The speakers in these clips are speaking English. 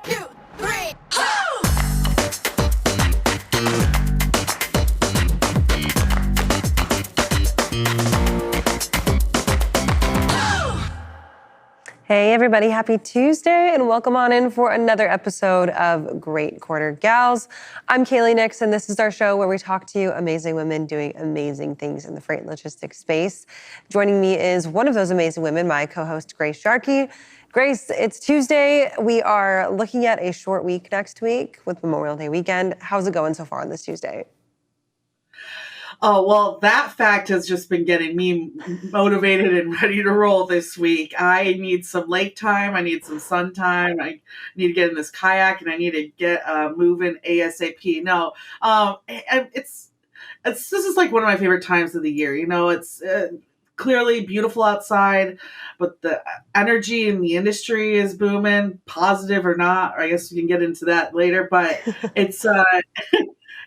two, three. Hey everybody, happy Tuesday and welcome on in for another episode of Great Quarter Gals. I'm Kaylee Nix and this is our show where we talk to you amazing women doing amazing things in the freight and logistics space. Joining me is one of those amazing women, my co-host Grace Sharkey. Grace, it's Tuesday. We are looking at a short week next week with Memorial Day weekend. How's it going so far on this Tuesday? Oh, well, that fact has just been getting me motivated and ready to roll this week. I need some lake time. I need some sun time. I need to get in this kayak and I need to get moving ASAP. No, this is like one of my favorite times of the year. You know, it's clearly beautiful outside, but the energy in the industry is booming, positive or not. Or I guess we can get into that later, but it's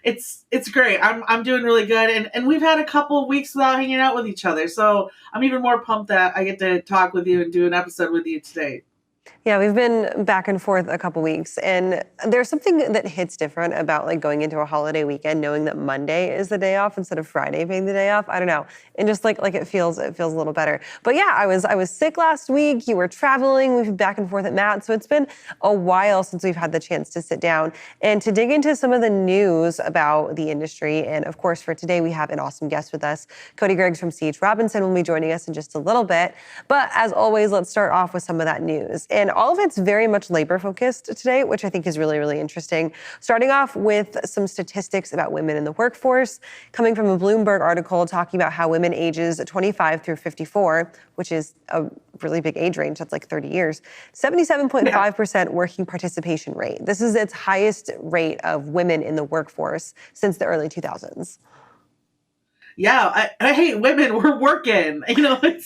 it's great. I'm doing really good, and we've had a couple of weeks without hanging out with each other, so I'm even more pumped that I get to talk with you and do an episode with you today. Yeah, we've been back and forth a couple weeks, and there's something that hits different about like going into a holiday weekend, knowing that Monday is the day off instead of Friday being the day off. I don't know, and just like it feels a little better. But yeah, I was sick last week. You were traveling. We've been back and forth at Matt, so it's been a while since we've had the chance to sit down and to dig into some of the news about the industry. And of course, for today, we have an awesome guest with us. Cody Griggs from C.H. Robinson will be joining us in just a little bit. But as always, let's start off with some of that news. And all of it's very much labor focused today, which I think is really, really interesting. Starting off with some statistics about women in the workforce, coming from a Bloomberg article talking about how women ages 25 through 54, which is a really big age range, that's like 30 years, 77.5% working participation rate. This is its highest rate of women in the workforce since the early 2000s. Yeah, I hate women. We're working. You know, I'm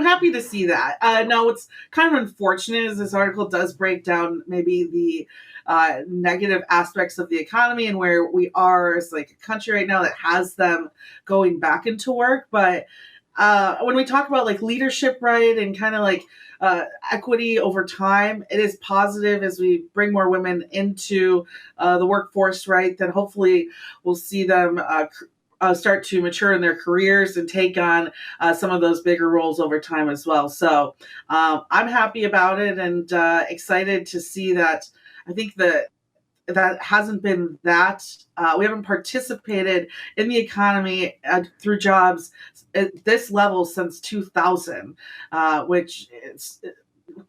happy to see that. Now, what's kind of unfortunate is this article does break down maybe the negative aspects of the economy and where we are as like a country right now that has them going back into work. But when we talk about like leadership, right, and kind of like equity over time, it is positive as we bring more women into the workforce, right? Then hopefully we'll see them start to mature in their careers and take on some of those bigger roles over time as well. So I'm happy about it and excited to see that. I think that hasn't been that. We haven't participated in the economy through jobs at this level since 2000, which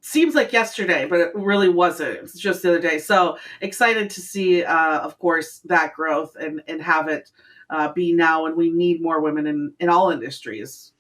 seems like yesterday, but it really wasn't. It's just the other day. So excited to see, of course, that growth and have it be now. And we need more women in all industries.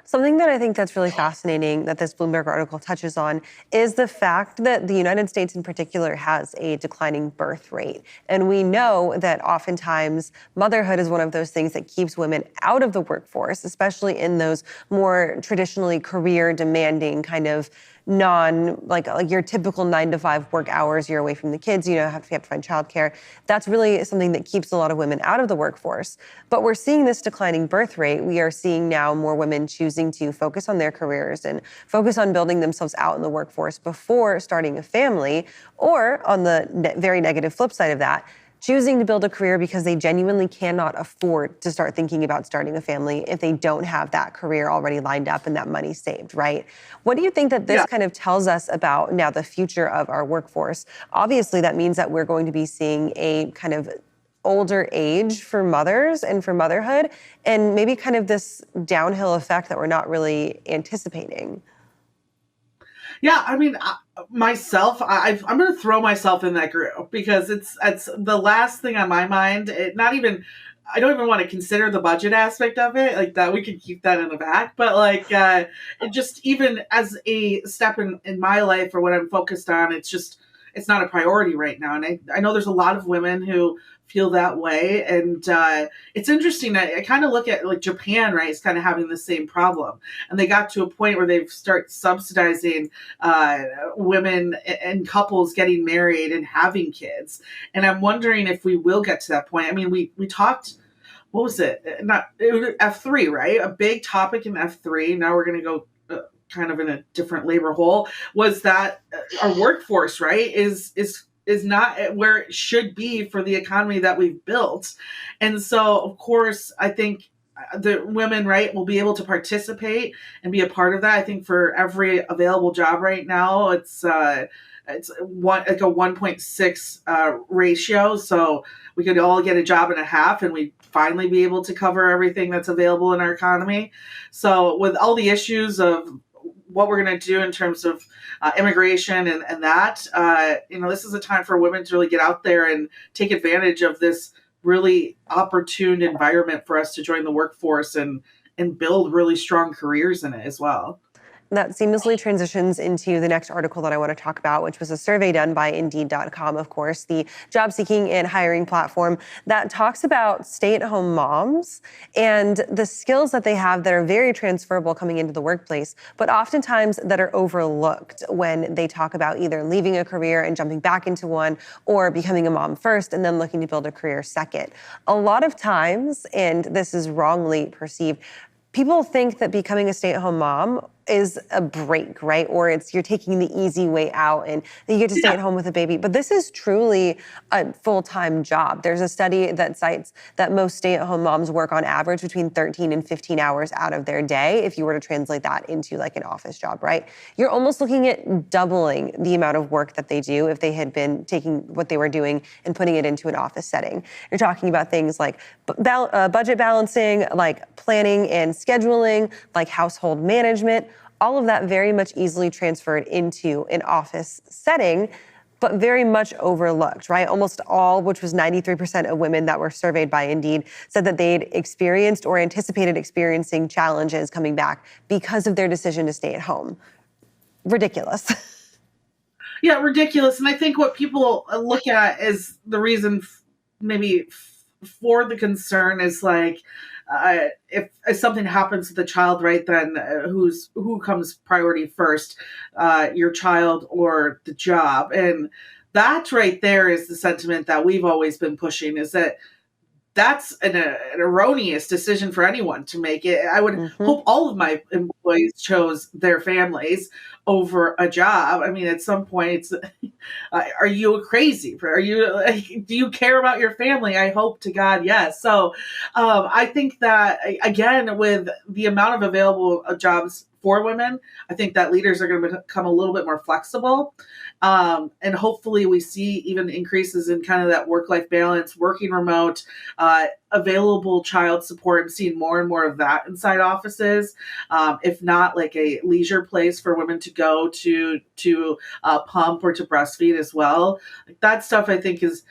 Something that I think that's really fascinating that this Bloomberg article touches on is the fact that the United States in particular has a declining birth rate. And we know that oftentimes motherhood is one of those things that keeps women out of the workforce, especially in those more traditionally career demanding kind of like your typical 9-to-5 work hours. You're away from the kids, you have to find childcare. That's really something that keeps a lot of women out of the workforce. But we're seeing this declining birth rate. We are seeing now more women choosing to focus on their careers and focus on building themselves out in the workforce before starting a family, or on the very negative flip side of that, choosing to build a career because they genuinely cannot afford to start thinking about starting a family if they don't have that career already lined up and that money saved, right? What do you think that this kind of tells us about now the future of our workforce? Obviously, that means that we're going to be seeing a kind of older age for mothers and for motherhood, and maybe kind of this downhill effect that we're not really anticipating. Yeah, I mean, myself, I'm going to throw myself in that group because it's the last thing on my mind. I don't even want to consider the budget aspect of it, like that. We could keep that in the back, but like, it just even as a step in my life or what I'm focused on, it's not a priority right now. And I know there's a lot of women who feel that way. And it's interesting. I kind of look at like Japan, right? It's kind of having the same problem. And they got to a point where they've started subsidizing women and couples getting married and having kids. And I'm wondering if we will get to that point. I mean, we talked, what was it? It was F3, right? A big topic in F3. Now we're going to go kind of in a different labor hole, was that our workforce, right, is not where it should be for the economy that we've built. And so, of course, I think the women, right, will be able to participate and be a part of that. I think for every available job right now, it's one like a 1.6 ratio. So we could all get a job and a half, and we'd finally be able to cover everything that's available in our economy. So with all the issues of what we're going to do in terms of immigration and that, this is a time for women to really get out there and take advantage of this really opportune environment for us to join the workforce and build really strong careers in it as well. That seamlessly transitions into the next article that I want to talk about, which was a survey done by Indeed.com, of course, the job seeking and hiring platform that talks about stay-at-home moms and the skills that they have that are very transferable coming into the workplace, but oftentimes that are overlooked when they talk about either leaving a career and jumping back into one, or becoming a mom first and then looking to build a career second. A lot of times, and this is wrongly perceived, people think that becoming a stay-at-home mom is a break, right? Or you're taking the easy way out and you get to stay at home with a baby. But this is truly a full-time job. There's a study that cites that most stay-at-home moms work on average between 13 and 15 hours out of their day, if you were to translate that into like an office job, right? You're almost looking at doubling the amount of work that they do if they had been taking what they were doing and putting it into an office setting. You're talking about things like budget balancing, like planning and scheduling, like household management. All of that very much easily transferred into an office setting, but very much overlooked, right? Almost all, which was 93% of women that were surveyed by Indeed, said that they'd experienced or anticipated experiencing challenges coming back because of their decision to stay at home. Ridiculous. Yeah, ridiculous. And I think what people look at is the reason maybe for the concern is like, if something happens to the child, right, then who comes priority first, your child or the job? And that right there is the sentiment that we've always been pushing, is that that's an erroneous decision for anyone to make. It. I would hope all of my employees chose their families over a job. I mean, at some point, it's, are you crazy? Do you care about your family? I hope to God, yes. So I think that, again, with the amount of available jobs for women, I think that leaders are going to become a little bit more flexible. And hopefully we see even increases in kind of that work-life balance, working remote, available child support. I'm seeing more and more of that inside offices. If not, like a leisure place for women to go to pump or to breastfeed as well. Like that stuff I think is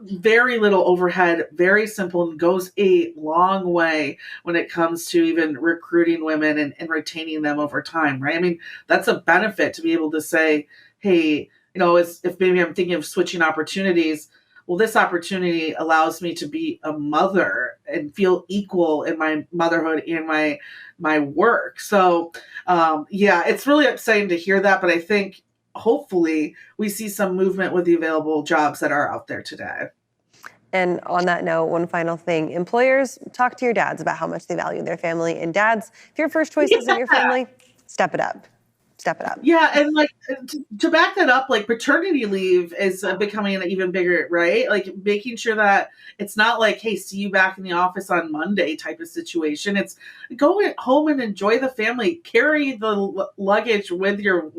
very little overhead, very simple, and goes a long way when it comes to even recruiting women and retaining them over time, right? I mean, that's a benefit to be able to say, hey, if maybe I'm thinking of switching opportunities, well, this opportunity allows me to be a mother and feel equal in my motherhood and my work. So, it's really exciting to hear that, but I think hopefully we see some movement with the available jobs that are out there today. And on that note, one final thing, employers, talk to your dads about how much they value their family. And dads, if your first choice isn't your family, step it up. Step it up. Yeah, and like to back that up, like paternity leave is becoming an even bigger, right? Like making sure that it's not like, hey, see you back in the office on Monday type of situation. It's go home and enjoy the family. Carry the luggage with your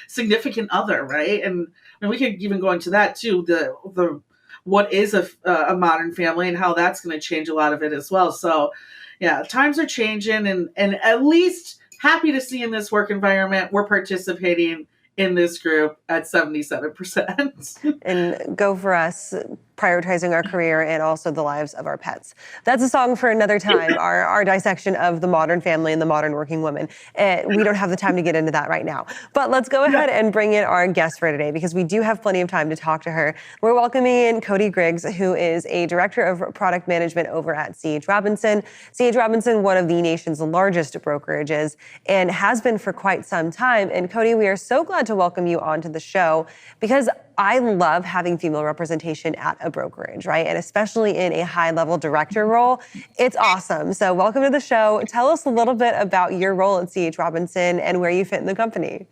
significant other, right? And we could even go into that too. The what is a modern family and how that's going to change a lot of it as well. So, yeah, times are changing, and at least happy to see in this work environment, we're participating in this group at 77%. And go for us, prioritizing our career and also the lives of our pets. That's a song for another time, our dissection of the modern family and the modern working woman. We don't have the time to get into that right now. But let's go ahead and bring in our guest for today, because we do have plenty of time to talk to her. We're welcoming in Cody Griggs, who is a director of product management over at C.H. Robinson. C.H. Robinson, one of the nation's largest brokerages, and has been for quite some time. And Cody, we are so glad to welcome you onto the show, because I love having female representation at a brokerage, right? And especially in a high-level director role, it's awesome. So welcome to the show. Tell us a little bit about your role at C.H. Robinson and where you fit in the company.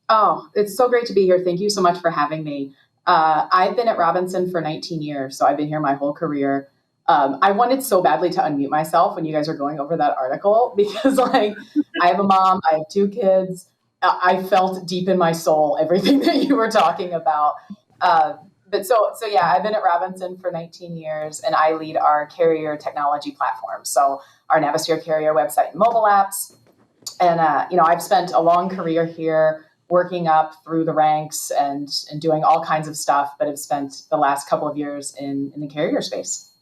Oh, it's so great to be here. Thank you so much for having me. I've been at Robinson for 19 years, so I've been here my whole career. I wanted so badly to unmute myself when you guys are going over that article because, like, I have a mom, I have two kids. I felt deep in my soul everything that you were talking about. But yeah, I've been at Robinson for 19 years, and I lead our carrier technology platform. So our Navisphere carrier website and mobile apps. And I've spent a long career here working up through the ranks and doing all kinds of stuff, but have spent the last couple of years in the carrier space.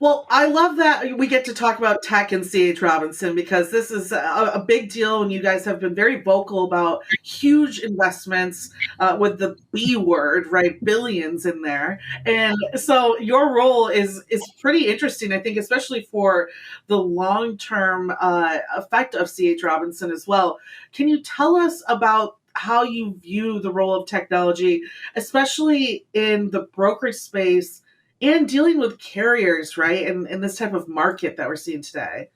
Well, I love that we get to talk about tech and C.H. Robinson because this is a big deal, and you guys have been very vocal about huge investments with the B word, right? Billions in there. And so your role is pretty interesting, I think, especially for the long-term effect of C.H. Robinson as well. Can you tell us about how you view the role of technology, especially in the brokerage space, and dealing with carriers, right? And in this type of market that we're seeing today.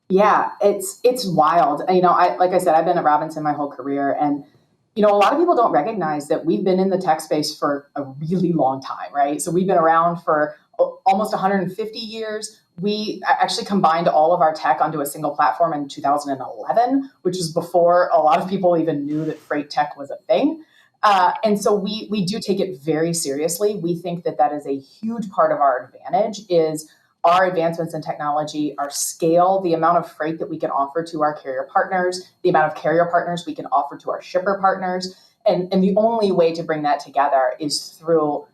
Yeah, it's wild. Like I said, I've been at Robinson my whole career, and a lot of people don't recognize that we've been in the tech space for a really long time, right? So we've been around for almost 150 years. We actually combined all of our tech onto a single platform in 2011, which is before a lot of people even knew that freight tech was a thing. And so we do take it very seriously. We think that is a huge part of our advantage is our advancements in technology, our scale, the amount of freight that we can offer to our carrier partners, the amount of carrier partners we can offer to our shipper partners. And the only way to bring that together is through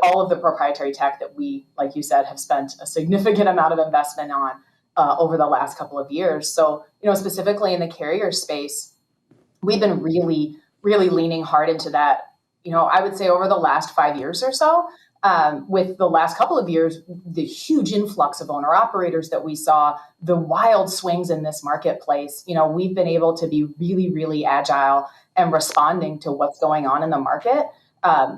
all of the proprietary tech that we, like you said, have spent a significant amount of investment on over the last couple of years. So, specifically in the carrier space, we've been really leaning hard into that, I would say over the last 5 years or so, with the last couple of years, the huge influx of owner operators that we saw, the wild swings in this marketplace, we've been able to be really agile and responding to what's going on in the market,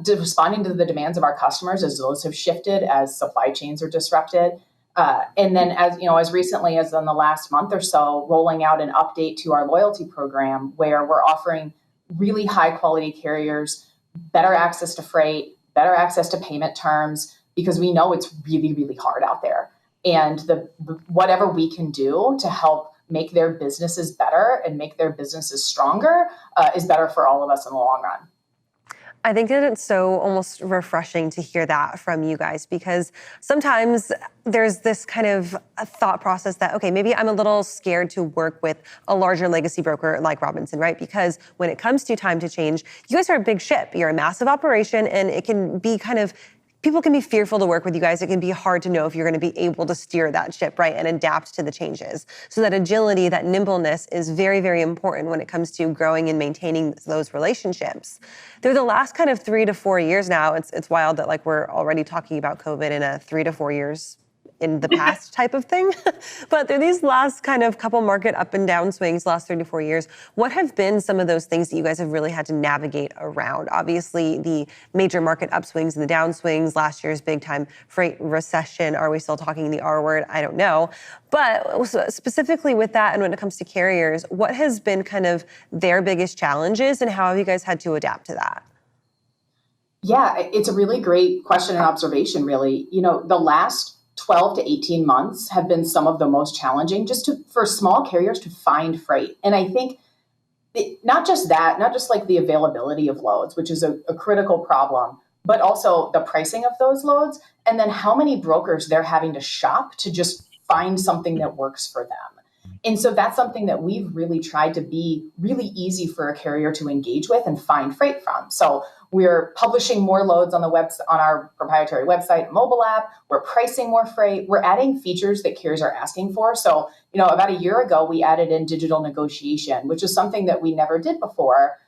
responding to the demands of our customers as those have shifted, as supply chains are disrupted. And then as recently as in the last month or so, rolling out an update to our loyalty program where we're offering really high quality carriers, better access to freight, better access to payment terms, because we know it's really hard out there. And whatever we can do to help make their businesses better and make their businesses stronger is better for all of us in the long run. I think that it's so almost refreshing to hear that from you guys, because sometimes there's this kind of a thought process that, okay, maybe I'm a little scared to work with a larger legacy broker like Robinson, right? Because when it comes to time to change, you guys are a big ship. You're a massive operation, and it can be people can be fearful to work with you guys. It can be hard to know if you're going to be able to steer that ship, right, and adapt to the changes. So that agility, that nimbleness is very important when it comes to growing and maintaining those relationships. Through the last kind of 3 to 4 years now, it's wild that like we're already talking about COVID in a 3 to 4 years in the past type of thing. But through these last kind of couple market up and down swings, last 3 to 4 years, what have been some of those things that you guys have really had to navigate around? Obviously, the major market upswings and the downswings, last year's big time freight recession. Are we still talking the R word? I don't know. But specifically with that, and when it comes to carriers, what has been kind of their biggest challenges, and how have you guys had to adapt to that? Yeah, it's a really great question and observation, really. The last 12 to 18 months have been some of the most challenging for small carriers to find freight. And I think not just like the availability of loads, which is a critical problem, but also the pricing of those loads, and then how many brokers they're having to shop to just find something that works for them. And so that's something that we've really tried to be really easy for a carrier to engage with and find freight from. So we're publishing more loads on our proprietary website and mobile app. We're pricing more freight. We're adding features that carriers are asking for. So, about a year ago, we added in digital negotiation, which is something that we never did before.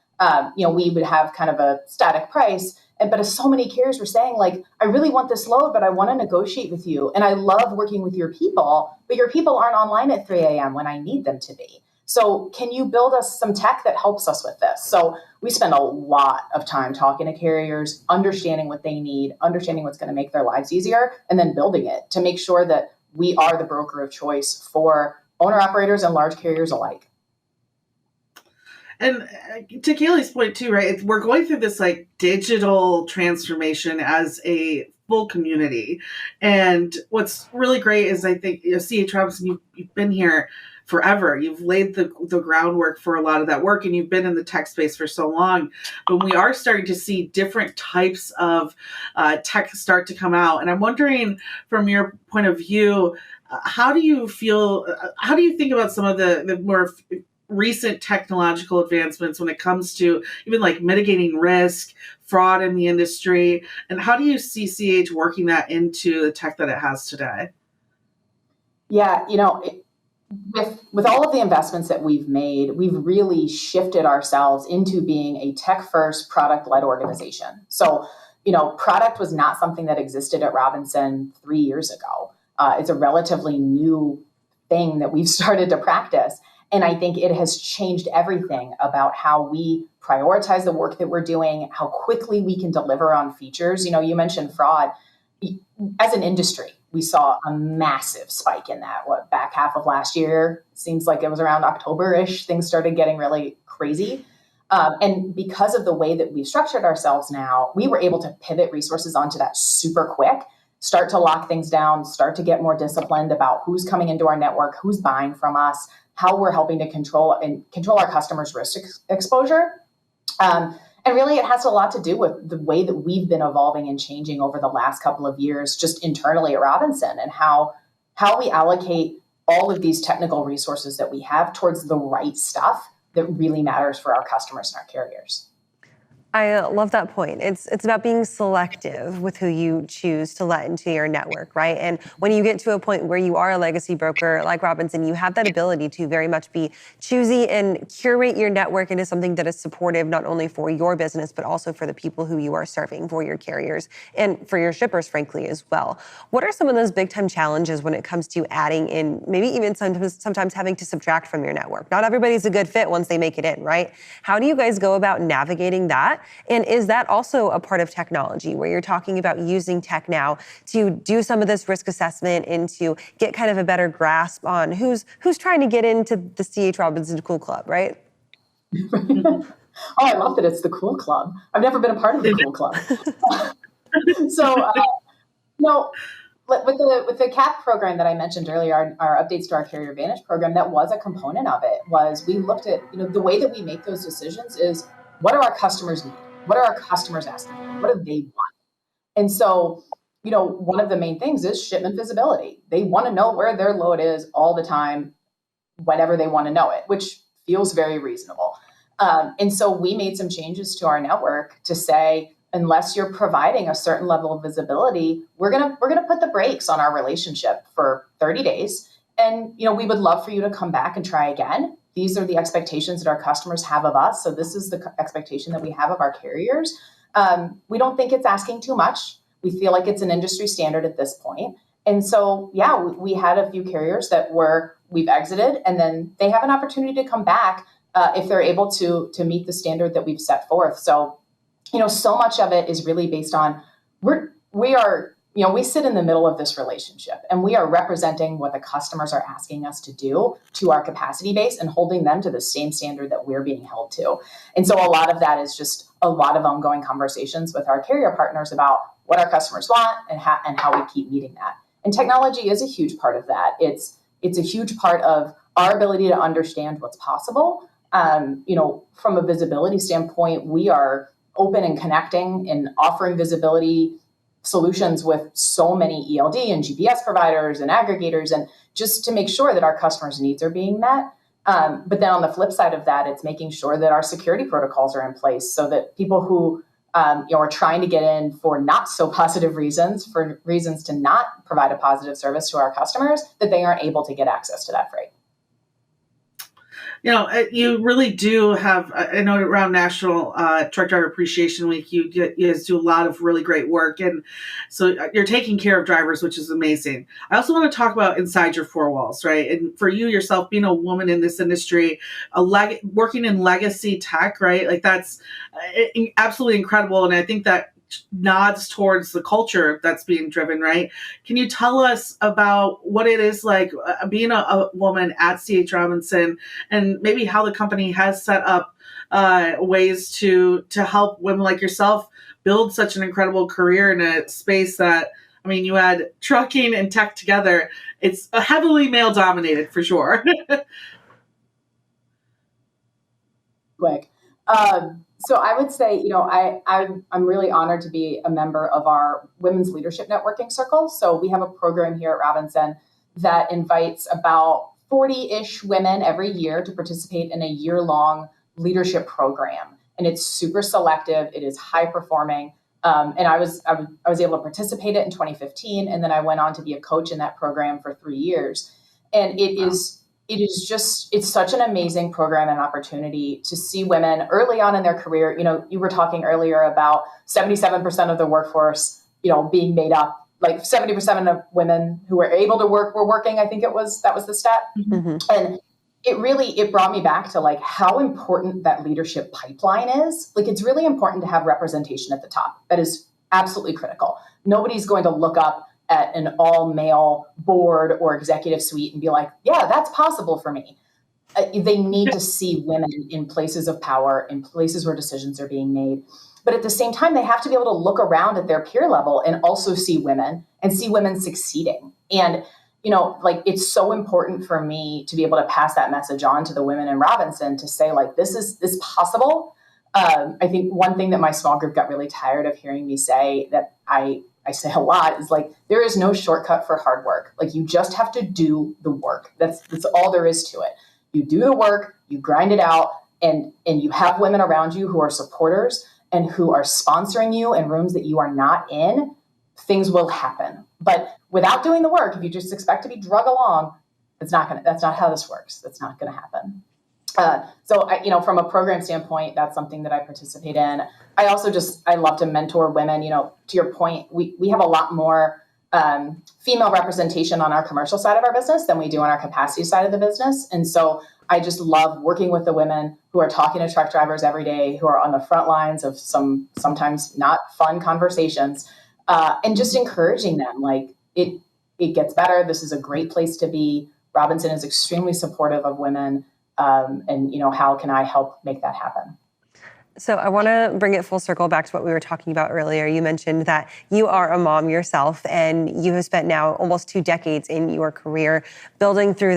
We would have kind of a static price, but as so many carriers were saying, like, I really want this load, but I want to negotiate with you. And I love working with your people, but your people aren't online at 3 a.m. when I need them to be. So can you build us some tech that helps us with this? So we spend a lot of time talking to carriers, understanding what they need, understanding what's going to make their lives easier, and then building it to make sure that we are the broker of choice for owner operators and large carriers alike. And to Kaylee's point too, right? We're going through this like digital transformation as a full community. And what's really great is I think, C.H. Robinson, you've been here forever. You've laid the groundwork for a lot of that work, and you've been in the tech space for so long. But we are starting to see different types of tech start to come out. And I'm wondering, from your point of view, how do you think about some of the more recent technological advancements when it comes to even like mitigating risk, fraud in the industry, and how do you see CH working that into the tech that it has today? Yeah, with all of the investments that we've made, we've really shifted ourselves into being a tech-first, product-led organization. So, product was not something that existed at Robinson 3 years ago. It's a relatively new thing that we've started to practice. And I think it has changed everything about how we prioritize the work that we're doing, how quickly we can deliver on features. You mentioned fraud. As an industry, we saw a massive spike in that. Back half of last year, seems like it was around October-ish, things started getting really crazy. And because of the way that we've structured ourselves now, we were able to pivot resources onto that super quick, start to lock things down, start to get more disciplined about who's coming into our network, who's buying from us, how we're helping to control our customers' risk exposure. And really, it has a lot to do with the way that we've been evolving and changing over the last couple of years, just internally at Robinson, and how we allocate all of these technical resources that we have towards the right stuff that really matters for our customers and our carriers. I love that point. It's about being selective with who you choose to let into your network, right? And when you get to a point where you are a legacy broker like Robinson, you have that ability to very much be choosy and curate your network into something that is supportive not only for your business, but also for the people who you are serving, for your carriers and for your shippers, frankly, as well. What are some of those big time challenges when it comes to adding in, maybe even sometimes having to subtract from your network? Not everybody's a good fit once they make it in, right? How do you guys go about navigating that? And is that also a part of technology where you're talking about using tech now to do some of this risk assessment and to get kind of a better grasp on who's trying to get into the C.H. Robinson Cool Club, right? Oh, I love that it's the Cool Club. I've never been a part of the Cool Club. So, with the CAP program that I mentioned earlier, our updates to our Carrier Advantage program, that was a component of it. Was we looked at the way that we make those decisions is, what do our customers need? What are our customers asking for? What do they want? And so, one of the main things is shipment visibility. They want to know where their load is all the time, whenever they want to know it, which feels very reasonable. And so we made some changes to our network to say, unless you're providing a certain level of visibility, we're gonna put the brakes on our relationship for 30 days. And we would love for you to come back and try again. These are the expectations that our customers have of us. So this is the expectation that we have of our carriers. We don't think it's asking too much. We feel like it's an industry standard at this point. And so, yeah, we had a few carriers that we've exited, and then they have an opportunity to come back if they're able to meet the standard that we've set forth. So, so much of it is really based on we sit in the middle of this relationship, and we are representing what the customers are asking us to do to our capacity base and holding them to the same standard that we're being held to. And so a lot of that is just a lot of ongoing conversations with our carrier partners about what our customers want and how we keep meeting that. And technology is a huge part of that. It's a huge part of our ability to understand what's possible. From a visibility standpoint, we are open and connecting and offering visibility solutions with so many ELD and GPS providers and aggregators, and just to make sure that our customers' needs are being met. But then on the flip side of that, it's making sure that our security protocols are in place so that people who are trying to get in for not so positive reasons, for reasons to not provide a positive service to our customers, that they aren't able to get access to that freight. You really do have, I know around National Truck Driver Appreciation Week, you guys do a lot of really great work. And so you're taking care of drivers, which is amazing. I also want to talk about inside your four walls, right? And for you yourself, being a woman in this industry, working in legacy tech, right? Like that's absolutely incredible. And I think that nods towards the culture that's being driven, right? Can you tell us about what it is like being a woman at C.H. Robinson, and maybe how the company has set up ways to help women like yourself build such an incredible career in a space that, I mean, you had trucking and tech together. It's a heavily male dominated for sure. Quick. So I would say, I'm really honored to be a member of our Women's Leadership Networking Circle. So we have a program here at Robinson that invites about 40-ish women every year to participate in a year-long leadership program. And it's super selective. It is high performing. And I was able to participate in 2015. And then I went on to be a coach in that program for 3 years. And it's such an amazing program and opportunity to see women early on in their career. You were talking earlier about 77% of the workforce, being made up, like 70% of women who were able to work were working. I think that was the stat. Mm-hmm. And it brought me back to like how important that leadership pipeline is. Like, it's really important to have representation at the top. That is absolutely critical. Nobody's going to look up at an all-male board or executive suite and be like, yeah, that's possible for me. They need to see women in places of power, in places where decisions are being made. But at the same time, they have to be able to look around at their peer level and also see women and see women succeeding. And, it's so important for me to be able to pass that message on to the women in Robinson to say, like, this is possible. I think one thing that my small group got really tired of hearing me say, that I say a lot, is like, there is no shortcut for hard work. Like, you just have to do the work. That's all there is to it. You do the work, you grind it out, and you have women around you who are supporters and who are sponsoring you in rooms that you are not in. Things will happen. But without doing the work, if you just expect to be drug along, that's not how this works. That's not going to happen. So from a program standpoint, that's something that I participate in. I also I love to mentor women. To your point, we have a lot more female representation on our commercial side of our business than we do on our capacity side of the business. And so I just love working with the women who are talking to truck drivers every day, who are on the front lines of sometimes not fun conversations, and just encouraging them. Like, it gets better. This is a great place to be. Robinson is extremely supportive of women. And how can I help make that happen? So I want to bring it full circle back to what we were talking about earlier. You mentioned that you are a mom yourself, and you have spent now almost 2 decades in your career building through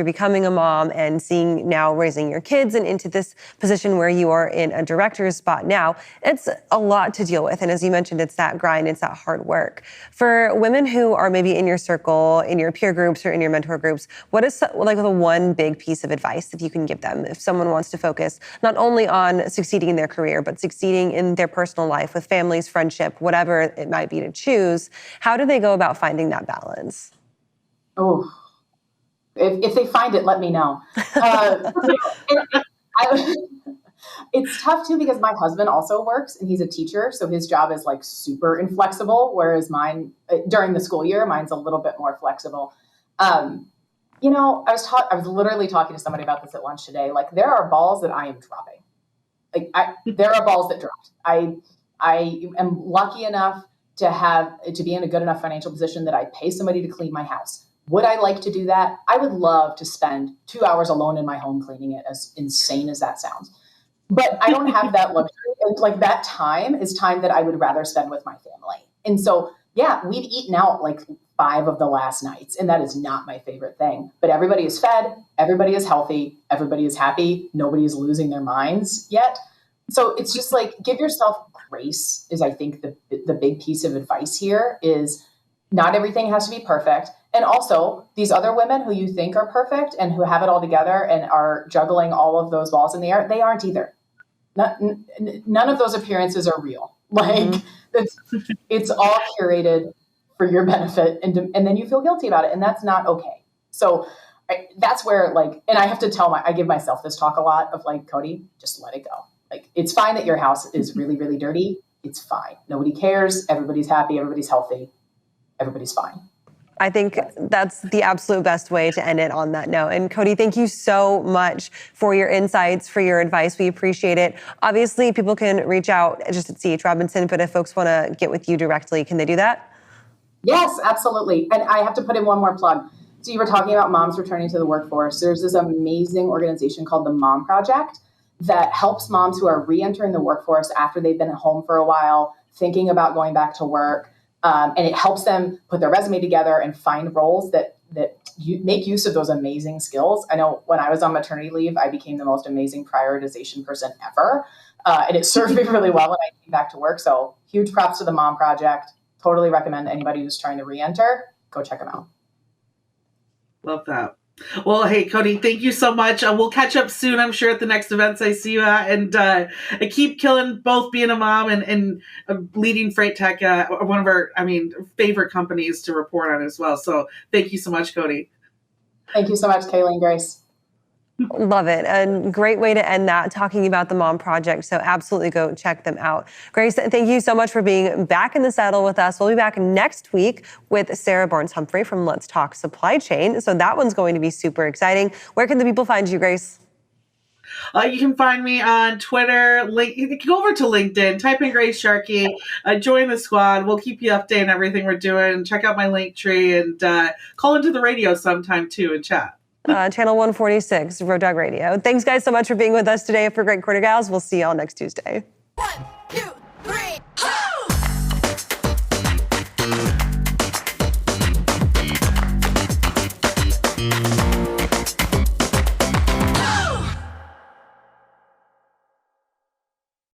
becoming a mom and seeing now raising your kids and into this position where you are in a director's spot now. It's a lot to deal with. And as you mentioned, it's that grind, it's that hard work. For women who are maybe in your circle, in your peer groups or in your mentor groups, what is like the one big piece of advice that you can give them if someone wants to focus not only on succeeding in their career, but succeeding in their personal life with families, friendship, whatever it might be to choose? How do they go about finding that balance? Oh, if they find it, let me know. It's tough too, because my husband also works and he's a teacher. So his job is like super inflexible, whereas mine during the school year, mine's a little bit more flexible. I was literally talking to somebody about this at lunch today. Like, there are balls that I am dropping. There are balls that dropped. I am lucky enough to be in a good enough financial position that I pay somebody to clean my house. Would I like to do that? I would love to spend 2 hours alone in my home cleaning it, as insane as that sounds. But I don't have that luxury. Like, that time is time that I would rather spend with my family. And so, yeah, we've eaten out like 5 of the last nights, and that is not my favorite thing. But everybody is fed, everybody is healthy, everybody is happy, nobody is losing their minds yet. So it's just like, give yourself grace is, I think, the big piece of advice here is not everything has to be perfect. And also, these other women who you think are perfect and who have it all together and are juggling all of those balls in the air, they aren't either. None of those appearances are real. Like, it's all curated for your benefit, and then you feel guilty about it, and that's not okay. So that's where like, and I have to I give myself this talk a lot of like, Cody, just let it go. Like, it's fine that your house is really, really dirty. It's fine. Nobody cares. Everybody's happy. Everybody's healthy. Everybody's fine. I think that's the absolute best way to end it on that note. And Cody, thank you so much for your insights, for your advice. We appreciate it. Obviously, people can reach out just at CH Robinson, but if folks want to get with you directly, can they do that? Yes, absolutely. And I have to put in one more plug. So you were talking about moms returning to the workforce. There's this amazing organization called the Mom Project that helps moms who are re-entering the workforce after they've been at home for a while, thinking about going back to work. And it helps them put their resume together and find roles that make use of those amazing skills. I know when I was on maternity leave, I became the most amazing prioritization person ever. And it served me really well when I came back to work. So huge props to the Mom Project. Totally recommend anybody who's trying to re-enter, go check them out. Love that. Well, hey, Cody, thank you so much. We'll catch up soon, I'm sure, at the next events I see you at. And I keep killing both being a mom and leading Freight Tech, one of our, favorite companies to report on as well. So thank you so much, Cody. Thank you so much, Kaylee and Grace. Love it. And great way to end that, talking about the Mom Project. So absolutely go check them out. Grace, thank you so much for being back in the saddle with us. We'll be back next week with Sarah Barnes-Humphrey from Let's Talk Supply Chain. So that one's going to be super exciting. Where can the people find you, Grace? You can find me on Twitter. You can go over to LinkedIn, type in Grace Sharkey, join the squad. We'll keep you updated on everything we're doing. Check out my link tree and call into the radio sometime too and chat. Channel 146, Road Dog Radio. Thanks, guys, so much for being with us today for Great Quarter Gals. We'll see y'all next Tuesday.